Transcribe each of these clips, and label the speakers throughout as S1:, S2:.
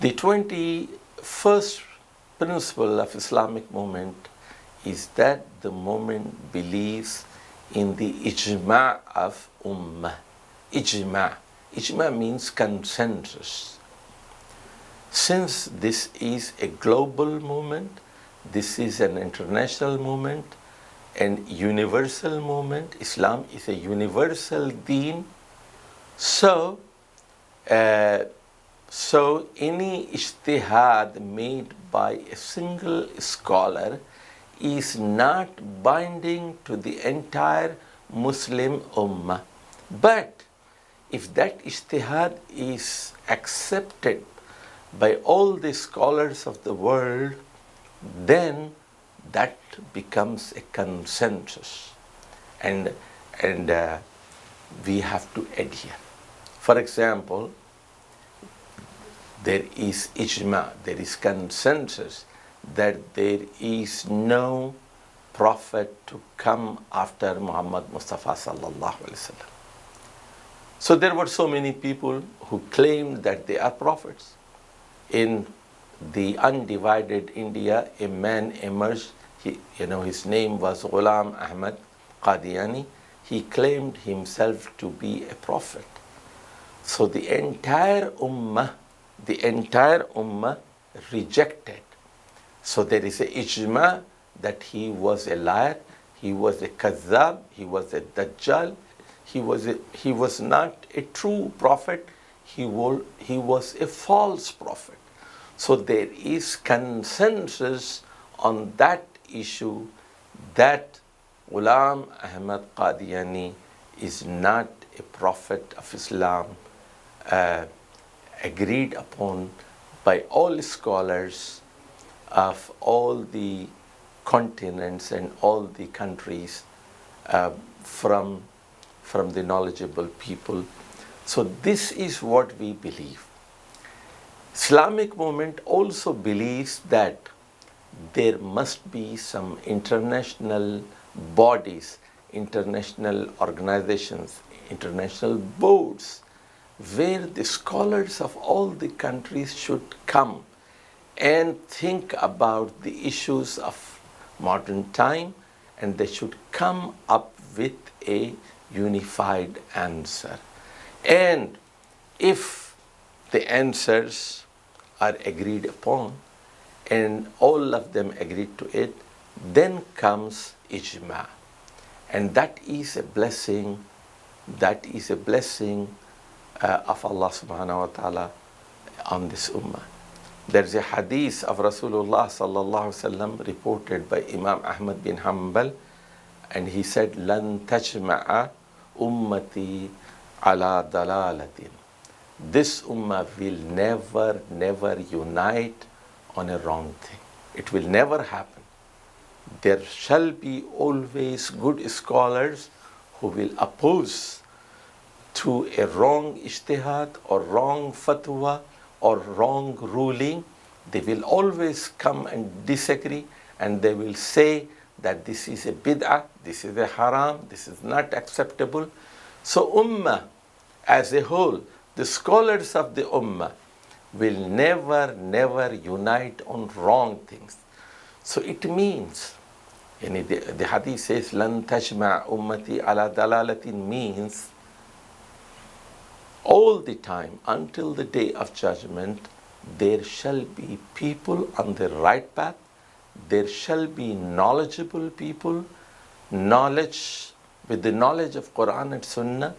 S1: The 21st principle of Islamic movement is that the movement believes in the ijma' of ummah. Ijma'. Ijma' means consensus. Since this is a global movement, this is an international movement and universal movement, Islam is a universal deen, so any ijtihad made by a single scholar is not binding to the entire Muslim ummah. But if that ijtihad is accepted by all the scholars of the world, then that becomes a consensus, and we have to adhere. For example, there is ijma, there is consensus that there is no prophet to come after Muhammad Mustafa sallallahu alaihi wasallam. So there were so many people who claimed that they are prophets. In the undivided India, a man emerged. His name was Ghulam Ahmad Qadiani. He claimed himself to be a prophet. So the entire ummah rejected. So there is a ijma that he was a liar, he was a kazzab, he was a dajjal, he was not a true prophet, he was a false prophet. So there is consensus on that issue that Ghulam Ahmad Qadiani is not a prophet of Islam, agreed upon by all scholars of all the continents and all the countries, from the knowledgeable people. So this is what we believe. Islamic movement also believes that there must be some international bodies, international organizations, international boards, where the scholars of all the countries should come and think about the issues of modern time, and they should come up with a unified answer. And if the answers are agreed upon and all of them agreed to it, then comes ijma. And that is a blessing, of Allah subhanahu wa ta'ala on this ummah. There's a hadith of Rasulullah sallallahu alaihi wasallam reported by Imam Ahmad bin Hanbal, and he said, "Lan tajma'a ummati ala dalalatin." This ummah will never unite on a wrong thing. It will never happen. There shall be always good scholars who will oppose to a wrong ijtihad or wrong fatwa or wrong ruling. They will always come and disagree, and they will say that this is a bid'ah, this is a haram, this is not acceptable. So ummah as a whole, the scholars of the ummah will never unite on wrong things. So it means, the hadith says, "Lan tajma' ummati ala dalalatin," means all the time until the day of judgment, there shall be people on the right path, there shall be knowledgeable people, with the knowledge of Quran and Sunnah,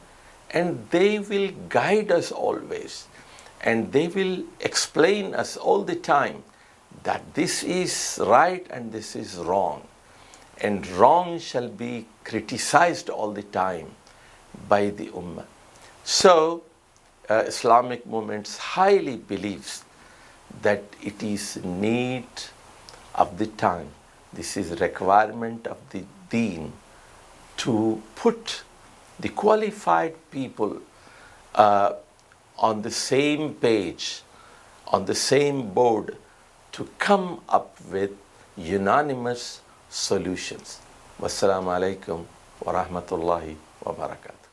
S1: and they will guide us always, and they will explain us all the time that this is right and this is wrong, and wrong shall be criticized all the time by the ummah. So Islamic movement highly believes that it is need of the time, this is requirement of the deen, to put the qualified people on the same page, on the same board, to come up with unanimous solutions. Wassalamu alaikum wa rahmatullahi wa barakatuh.